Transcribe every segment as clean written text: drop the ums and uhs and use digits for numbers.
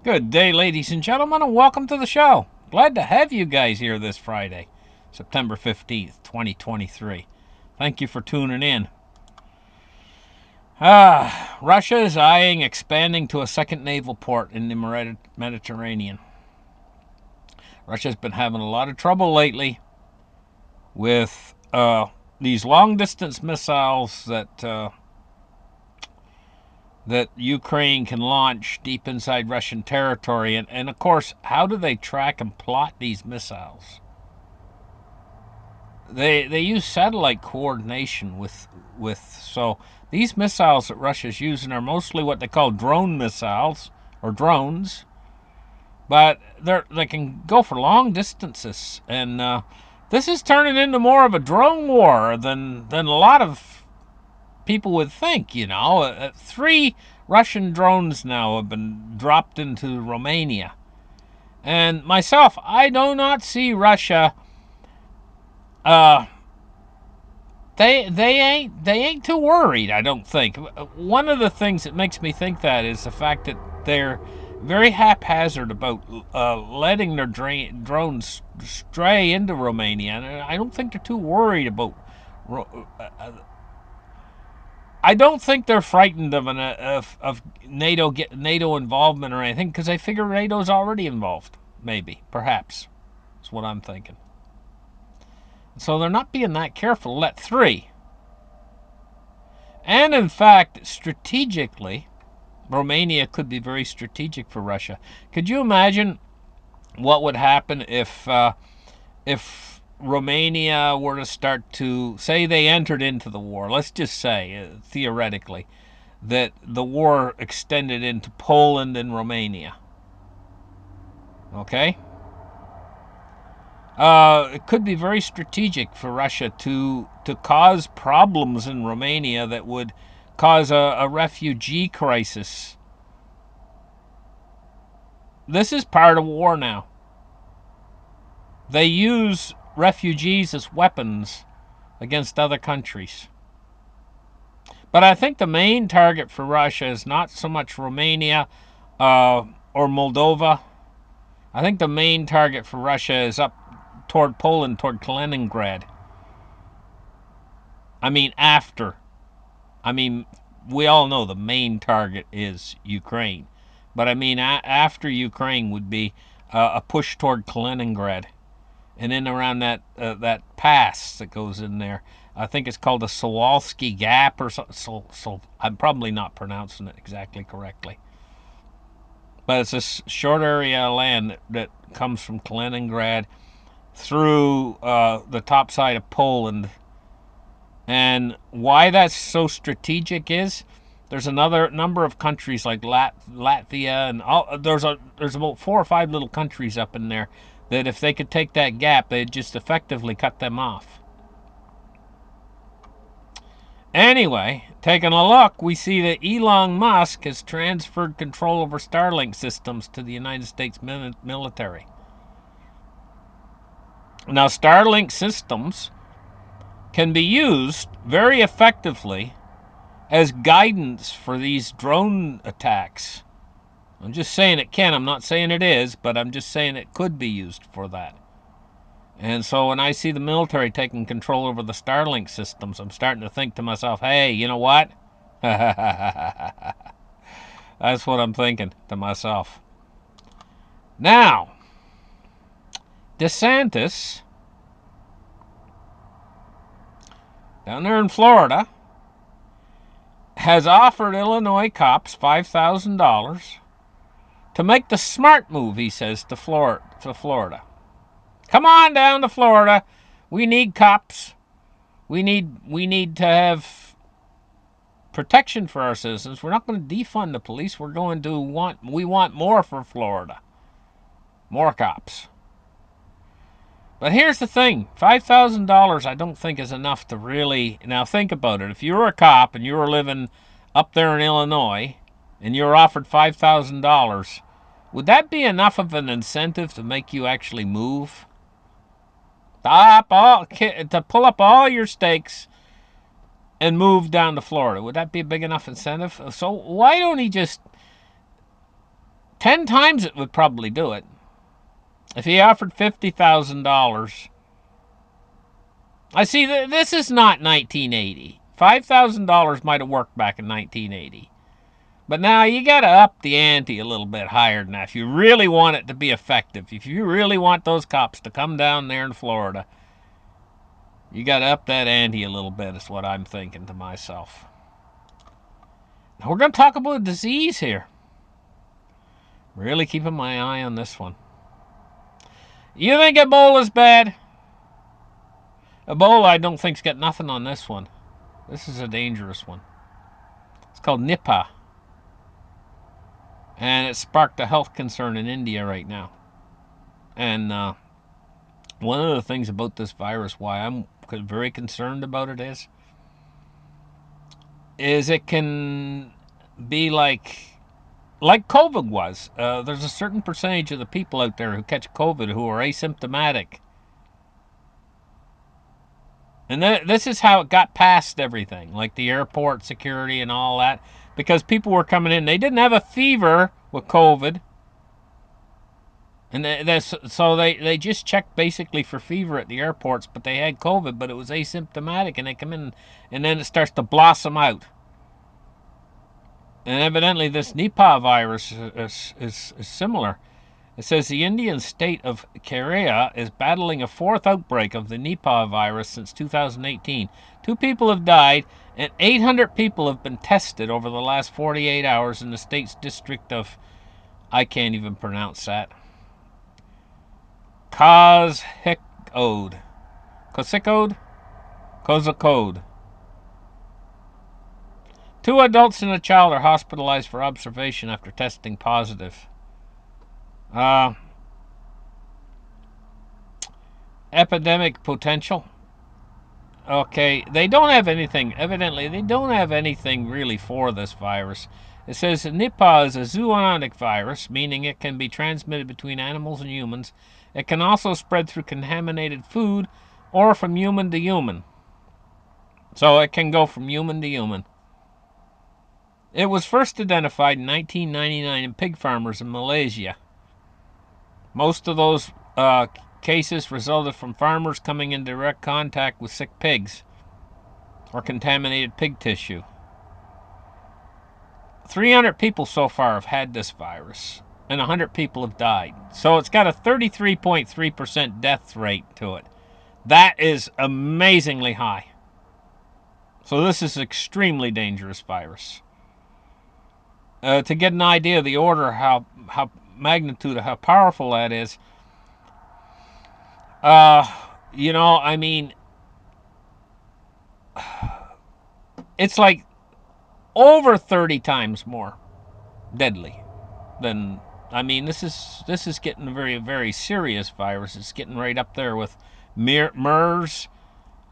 Good day, ladies and gentlemen, and welcome to the show. Glad to have you guys here this Friday, September 15th, 2023. Thank you for tuning in. Russia is eyeing expanding to a second naval port in the Mediterranean. Russia's been having a lot of trouble lately with these long distance missiles that Ukraine can launch deep inside Russian territory. And of course, how do they track and plot these missiles? They use satellite coordination with so these missiles that Russia's using are mostly what they call drone missiles or drones, but they can go for long distances, and this is turning into more of a drone war than a lot of people would think. Three Russian drones now have been dropped into Romania, and myself, I do not see Russia. Uh, they ain't too worried. I don't think. One of the things that makes me think that is the fact that they're very haphazard about letting their drones stray into Romania, and I don't think they're too worried about. I don't think they're frightened of NATO involvement or anything, because they figure NATO's already involved. Maybe, perhaps, is what I'm thinking. So they're not being that careful to let three. And in fact, strategically, Romania could be very strategic for Russia. Could you imagine what would happen if Romania were to start to say they entered into the war? Let's just say, theoretically, that the war extended into Poland and Romania. Okay? It could be very strategic for Russia to cause problems in Romania that would cause a refugee crisis. This is part of war now. They use refugees as weapons against other countries. But I think the main target for Russia is not so much Romania or Moldova. I think the main target for Russia is up toward Poland, toward Kaliningrad. I mean, we all know the main target is Ukraine. But I mean, after Ukraine would be a push toward Kaliningrad. And then around that pass that goes in there, I think it's called the Sowalski Gap or so. I'm probably not pronouncing it exactly correctly. But it's this short area of land that comes from Kaliningrad through the top side of Poland. And why that's so strategic is there's another number of countries like Latvia and there's about 4 or 5 little countries up in there that if they could take that gap, they'd just effectively cut them off. Anyway, taking a look, we see that Elon Musk has transferred control over Starlink systems to the United States military. Now, Starlink systems can be used very effectively as guidance for these drone attacks. I'm just saying it can. I'm not saying it is, but I'm just saying it could be used for that. And so when I see the military taking control over the Starlink systems, I'm starting to think to myself, hey, you know what? That's what I'm thinking to myself. Now, DeSantis, down there in Florida, has offered Illinois cops $5,000 to make the smart move, he says, to Florida. Come on down to Florida. We need cops. We need to have protection for our citizens. We're not going to defund the police. We want more for Florida. More cops. But here's the thing. $5,000 I don't think is enough to really... Now think about it. If you were a cop and you were living up there in Illinois and you were offered $5,000, would that be enough of an incentive to make you actually move? To pull up all your stakes and move down to Florida. Would that be a big enough incentive? So why don't he just 10 times it would probably do it. If he offered $50,000, I see that this is not 1980. $5,000 might have worked back in 1980. But now you got to up the ante a little bit higher than that. If you really want it to be effective, if you really want those cops to come down there in Florida, you got to up that ante a little bit, is what I'm thinking to myself. Now we're going to talk about disease here. Really keeping my eye on this one. You think Ebola's bad? Ebola, I don't think's got nothing on this one. This is a dangerous one. It's called Nipah. And it sparked a health concern in India right now. And one of the things about this virus, why I'm very concerned about it, is it can be like COVID was. There's a certain percentage of the people out there who catch COVID who are asymptomatic. And this is how it got past everything, like the airport security and all that, because people were coming in. They didn't have a fever with COVID. And so they just checked basically for fever at the airports, but they had COVID, but it was asymptomatic, and they come in, and then it starts to blossom out. And evidently this Nipah virus is similar. It says the Indian state of Kerala is battling a fourth outbreak of the Nipah virus since 2018. 2 people have died, and 800 people have been tested over the last 48 hours in the state's district of, I can't even pronounce that, Kozhikode. Kozhikode. 2 adults and a child are hospitalized for observation after testing positive. Epidemic potential. Okay, they don't have anything. Evidently, they don't have anything really for this virus. It says Nipah is a zoonotic virus, meaning it can be transmitted between animals and humans. It can also spread through contaminated food or from human to human. So it can go from human to human. It was first identified in 1999 in pig farmers in Malaysia. Most of those cases resulted from farmers coming in direct contact with sick pigs or contaminated pig tissue. 300 people so far have had this virus, and 100 people have died. So it's got a 33.3% death rate to it. That is amazingly high. So this is an extremely dangerous virus. To get an idea of the order, how magnitude of how powerful that is, I mean, it's like over 30 times more deadly than, I mean, this is getting a very, very serious virus. It's getting right up there with MERS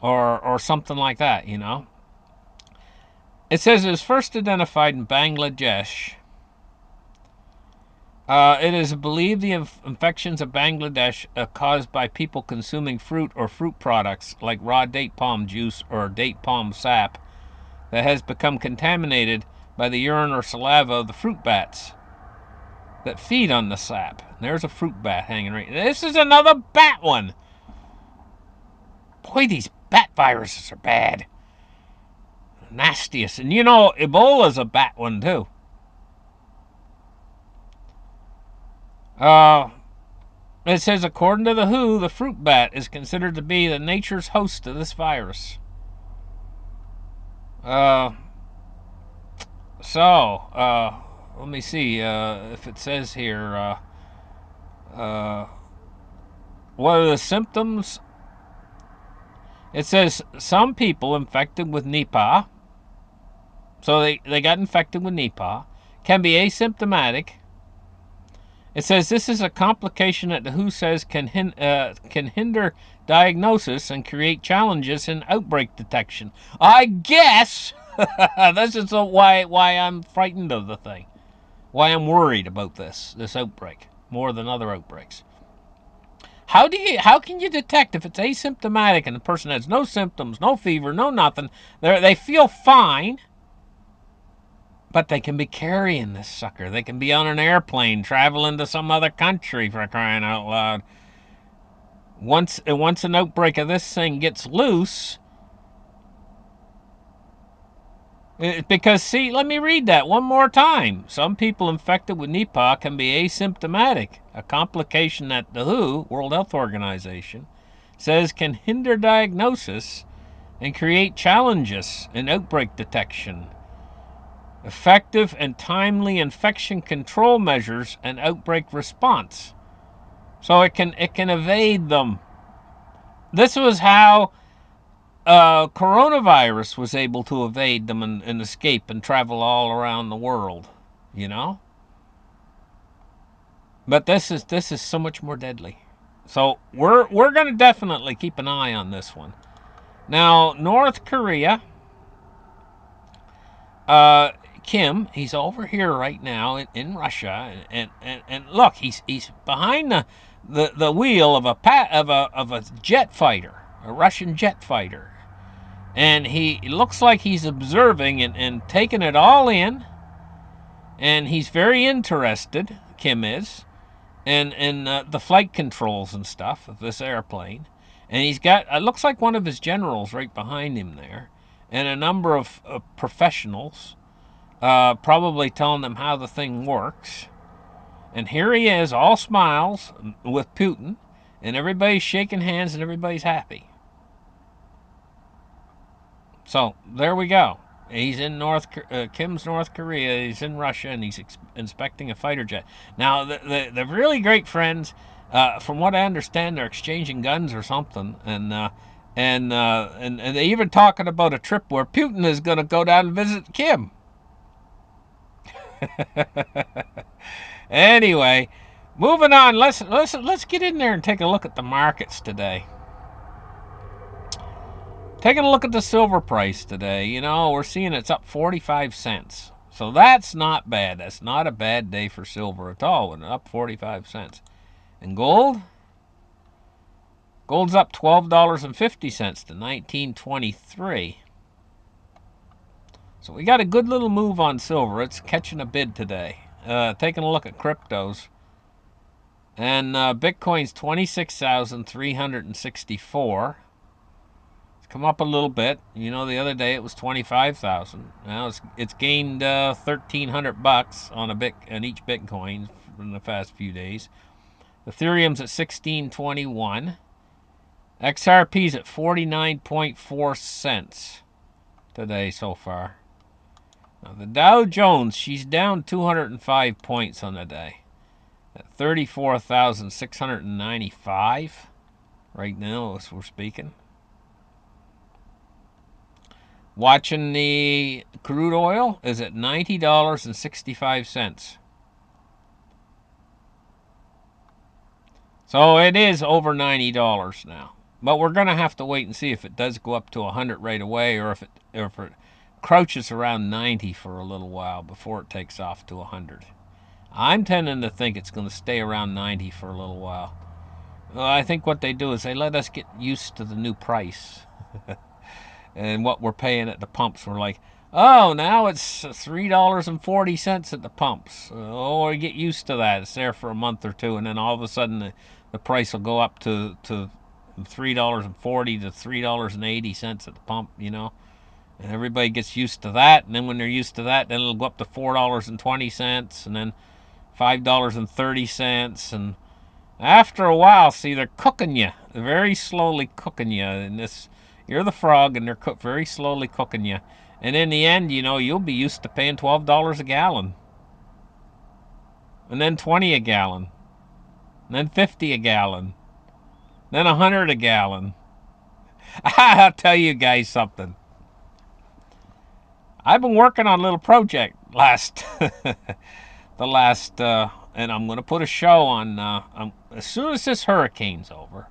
or something like that, you know. It says it was first identified in Bangladesh. It is believed the infections of Bangladesh are caused by people consuming fruit or fruit products like raw date palm juice or date palm sap that has become contaminated by the urine or saliva of the fruit bats that feed on the sap. There's a fruit bat hanging right. This is another bat one. Boy, these bat viruses are bad. Nastiest. And you know, Ebola's a bat one too. It says, according to the WHO, the fruit bat is considered to be the nature's host to this virus. Let me see if it says here. What are the symptoms? It says some people infected with Nipah, so they got infected with Nipah, can be asymptomatic. It says this is a complication that the WHO says can hinder diagnosis and create challenges in outbreak detection. I guess this is why I'm frightened of the thing. Why I'm worried about this outbreak more than other outbreaks. How can you detect if it's asymptomatic and the person has no symptoms, no fever, no nothing? They feel fine, But they can be carrying this sucker. They can be on an airplane traveling to some other country, for crying out loud. Once an outbreak of this thing gets loose, because, see, let me read that one more time. Some people infected with Nipah can be asymptomatic, a complication that the WHO, World Health Organization, says can hinder diagnosis and create challenges in outbreak detection, effective and timely infection control measures, and outbreak response. So it can evade them. This was how coronavirus was able to evade them and escape and travel all around the world, you know. But this is so much more deadly. So we're going to definitely keep an eye on this one. Now, North Korea, uh, Kim, he's over here right now in Russia, and look, he's behind the wheel of a jet fighter, a Russian jet fighter, and he looks like he's observing and taking it all in, and he's very interested. Kim is, and the flight controls and stuff of this airplane, and he's got it looks like one of his generals right behind him there, and a number of professionals, probably telling them how the thing works. And here he is, all smiles, with Putin, and everybody's shaking hands and everybody's happy. So there we go. He's in Kim's North Korea. He's in Russia, and he's inspecting a fighter jet. Now, the really great friends, from what I understand, they're exchanging guns or something, and they even talking about a trip where Putin is going to go down and visit Kim. Anyway, moving on. Let's get in there and take a look at the markets today. Taking a look at the silver price today, we're seeing it's up 45 cents. So that's not bad. That's not a bad day for silver at all, when it's up 45 cents. And gold? Gold's up $12.50 to 1923. So we got a good little move on silver. It's catching a bid today. Taking a look at cryptos. And Bitcoin's 26,364. Come up a little bit. The other day it was 25,000. Now it's gained $1,300 on each Bitcoin in the past few days. Ethereum's at 1621. XRP's at 49.4 cents today so far. Now the Dow Jones, she's down 205 points on the day, at 34,695 right now as we're speaking. Watching the crude oil is at $90.65. So it is over $90 now. But we're going to have to wait and see if it does go up to 100 right away, or if it crouches around 90 for a little while before it takes off to 100. I'm tending to think it's going to stay around 90 for a little while. Well, I think what they do is they let us get used to the new price. And what we're paying at the pumps. We're like, oh, now it's $3.40 at the pumps. Oh, we get used to that. It's there for a month or two, and then all of a sudden the price will go up to $3.40 to $3.80 at the pump, And everybody gets used to that, and then when they're used to that, then it'll go up to $4.20, and then $5.30, and after a while, see, they're cooking you. They're very slowly cooking you, and you're the frog, and they're very slowly cooking you. And in the end, you'll be used to paying $12 a gallon. And then $20 a gallon. And then $50 a gallon. Then $100 a gallon. I'll tell you guys something. I've been working on a little project and I'm going to put a show on, as soon as this hurricane's over,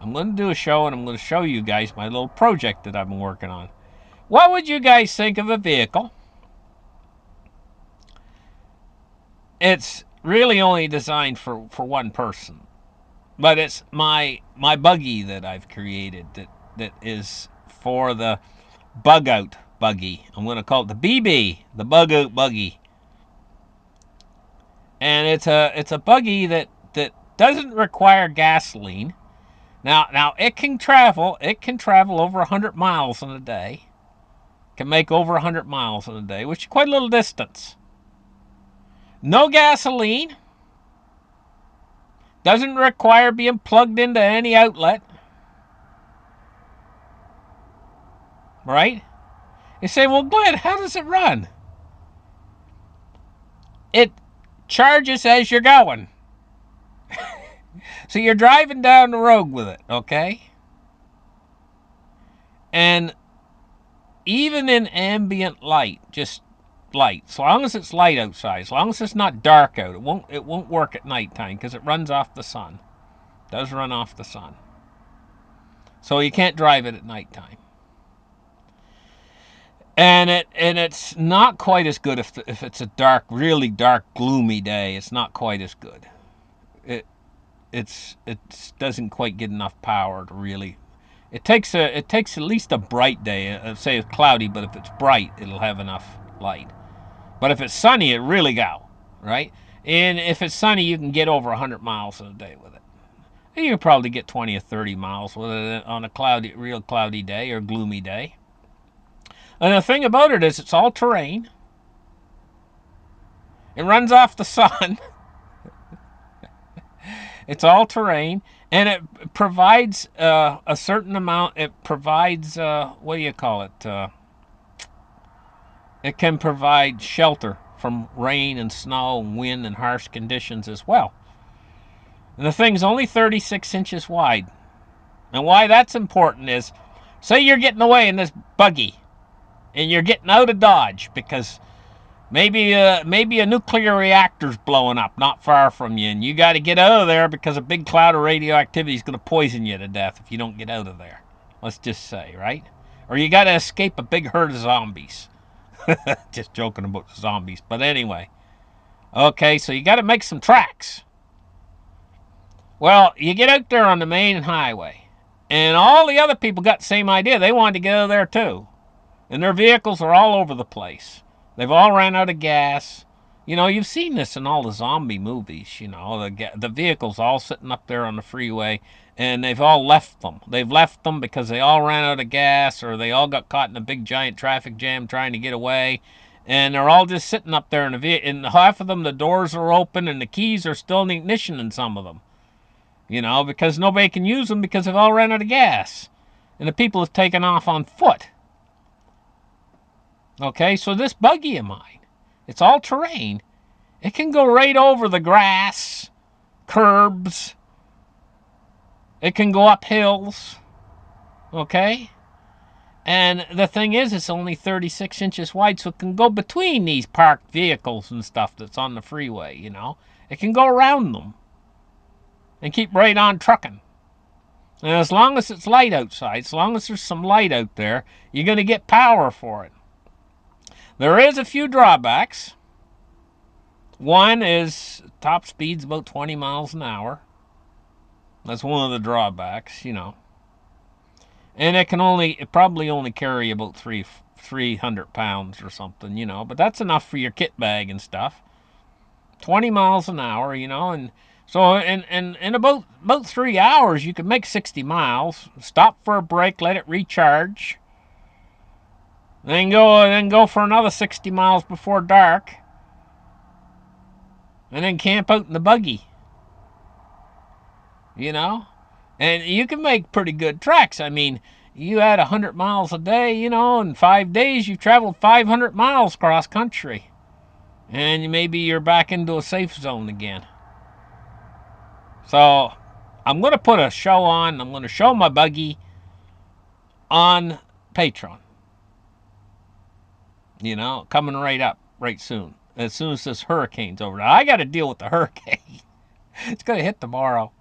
I'm going to do a show, and I'm going to show you guys my little project that I've been working on. What would you guys think of a vehicle? It's really only designed for one person, but it's my buggy that I've created that is for the bug out buggy. I'm going to call it the BB, the bug out buggy. And it's a buggy that doesn't require gasoline. Now it can travel. It can travel over 100 miles in a day. Can make over 100 miles in a day, which is quite a little distance. No gasoline. Doesn't require being plugged into any outlet. Right? You say, well, Glenn, how does it run? It charges as you're going. So you're driving down the road with it, okay? And even in ambient light, just light, as long as it's light outside, as long as it's not dark out, it won't work at nighttime because it runs off the sun. It does run off the sun. So you can't drive it at nighttime. And it's not quite as good if it's a dark, really dark, gloomy day. It's not quite as good. It it doesn't quite get enough power to really. It takes at least a bright day. Say it's cloudy, but if it's bright, it'll have enough light. But if it's sunny, it really go right. And if it's sunny, you can get over 100 miles in a day with it. And you can probably get 20 or 30 miles with it on a real cloudy day or gloomy day. And the thing about it is, it's all terrain. It runs off the sun. It's all terrain, and it provides a certain amount. It provides what do you call it? It can provide shelter from rain and snow and wind and harsh conditions as well. And the thing's only 36 inches wide. And why that's important is, say you're getting away in this buggy, and you're getting out of Dodge because maybe a nuclear reactor's blowing up not far from you, and you got to get out of there because a big cloud of radioactivity is going to poison you to death if you don't get out of there. Let's just say, right? Or you got to escape a big herd of zombies. Just joking about the zombies, but anyway. Okay, so you got to make some tracks. Well, you get out there on the main highway, and all the other people got the same idea. They wanted to get out of there too, and their vehicles are all over the place. They've all ran out of gas. You know, you've seen this in all the zombie movies. You know, the vehicles all sitting up there on the freeway, and they've all left them. They've left them because they all ran out of gas, or they all got caught in a big giant traffic jam trying to get away, and they're all just sitting up there in the vehicle. And half of them, the doors are open, and the keys are still in the ignition in some of them. You know, because nobody can use them because they've all ran out of gas, and the people have taken off on foot. Okay, so this buggy of mine, it's all terrain. It can go right over the grass, curbs. It can go up hills. Okay? And the thing is, it's only 36 inches wide, so it can go between these parked vehicles and stuff that's on the freeway, you know? It can go around them and keep right on trucking. And as long as it's light outside, as long as there's some light out there, you're going to get power for it. There is a few drawbacks. One is top speed's about 20 miles an hour. That's one of the drawbacks, you know. And it probably only carry about 300 pounds or something, you know. But that's enough for your kit bag and stuff. 20 miles an hour, you know, and so in about 3 hours you can make 60 miles. Stop for a break, let it recharge. Then go for another 60 miles before dark. And then camp out in the buggy. You know? And you can make pretty good tracks. I mean, you had 100 miles a day, you know, in 5 days you've traveled 500 miles cross country. And maybe you're back into a safe zone again. So, I'm going to put a show on. I'm going to show my buggy on Patreon. You know, coming right up, right soon. As soon as this hurricane's over. Now, I got to deal with the hurricane. It's going to hit tomorrow.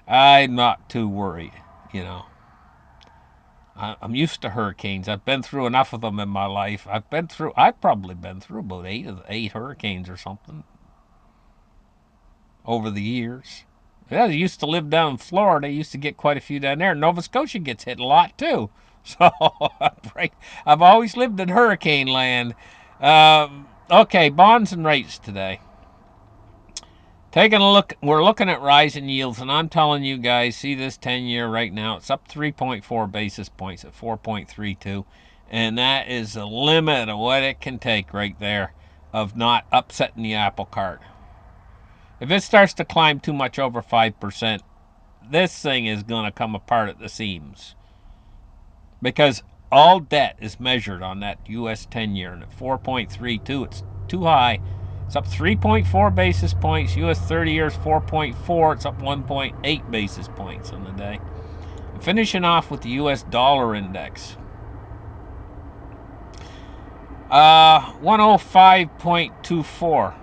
I'm not too worried, you know. I'm used to hurricanes. I've been through enough of them in my life. I've probably been through about eight hurricanes or something over the years. Yeah, they used to live down in Florida. They used to get quite a few down there. Nova Scotia gets hit a lot too. So I've always lived in hurricane land. Okay, bonds and rates today. Taking a look, we're looking at rising yields, and I'm telling you guys, see this 10-year right now, it's up 3.4 basis points at 4.32, and that is the limit of what it can take right there of not upsetting the apple cart. If it starts to climb too much over 5%, this thing is going to come apart at the seams because all debt is measured on that U.S. 10-year, and at 4.32, it's too high. It's up 3.4 basis points. U.S. 30 years 4.4. It's up 1.8 basis points on the day. Finishing off with the U.S. dollar index. 105.24.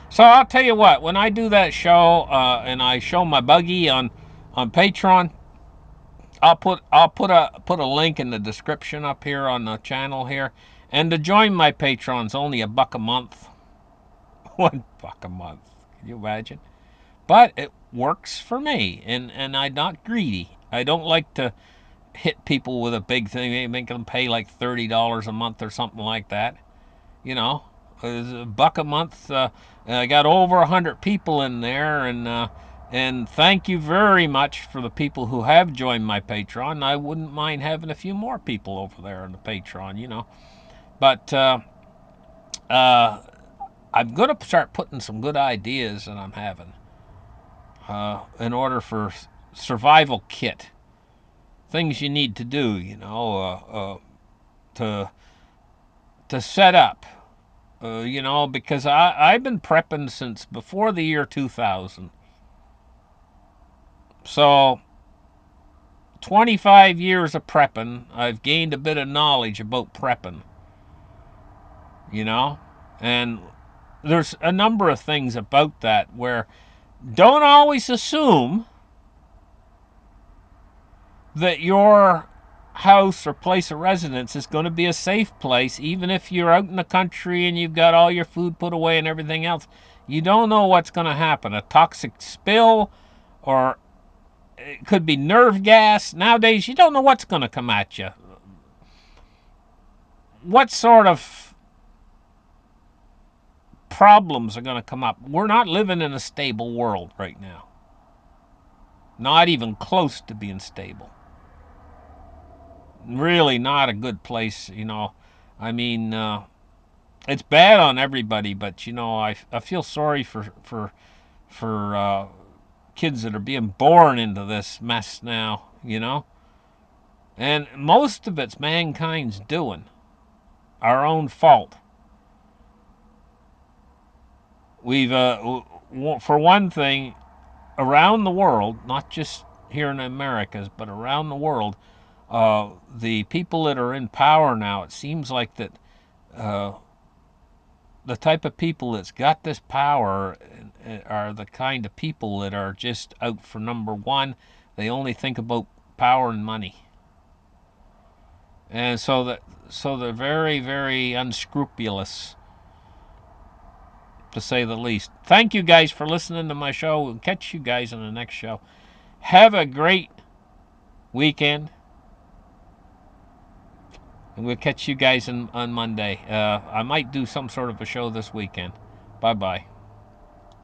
So I'll tell you what, when I do that show and I show my buggy on Patreon, I'll put a link in the description up here on the channel here. And to join my Patreon's only $1 a month. $1 a month. Can you imagine? But it works for me, and I'm not greedy. I don't like to hit people with a big thing, make them pay like $30 a month or something like that. You know, $1 a month. I got over 100 people in there, and thank you very much for the people who have joined my Patreon. I wouldn't mind having a few more people over there on the Patreon, you know. But uh, I'm going to start putting some good ideas that I'm having in order for survival kit. Things you need to do, you know, to set up, you know, because I've been prepping since before the year 2000. So 25 years of prepping, I've gained a bit of knowledge about prepping, you know, and there's a number of things about that where don't always assume that your house or place of residence is going to be a safe place, even if you're out in the country and you've got all your food put away and everything else. You don't know what's going to happen. A toxic spill, or it could be nerve gas. Nowadays, you don't know what's going to come at you. What sort of problems are going to come up? We're not living in a stable world right now. Not even close to being stable. Really not a good place, you know. I mean, it's bad on everybody, but you know, I feel sorry for kids that are being born into this mess now, you know. And most of it's mankind's doing, our own fault. We've, for one thing, around the world, not just here in the Americas, but around the world, the people that are in power now, it seems like that uh, the type of people that's got this power are the kind of people that are just out for number one. They only think about power and money, and so they're very, very unscrupulous, to say the least. Thank you guys for listening to my show. We'll catch you guys on the next show. Have a great weekend, and we'll catch you guys on Monday. I might do some sort of a show this weekend. Bye bye.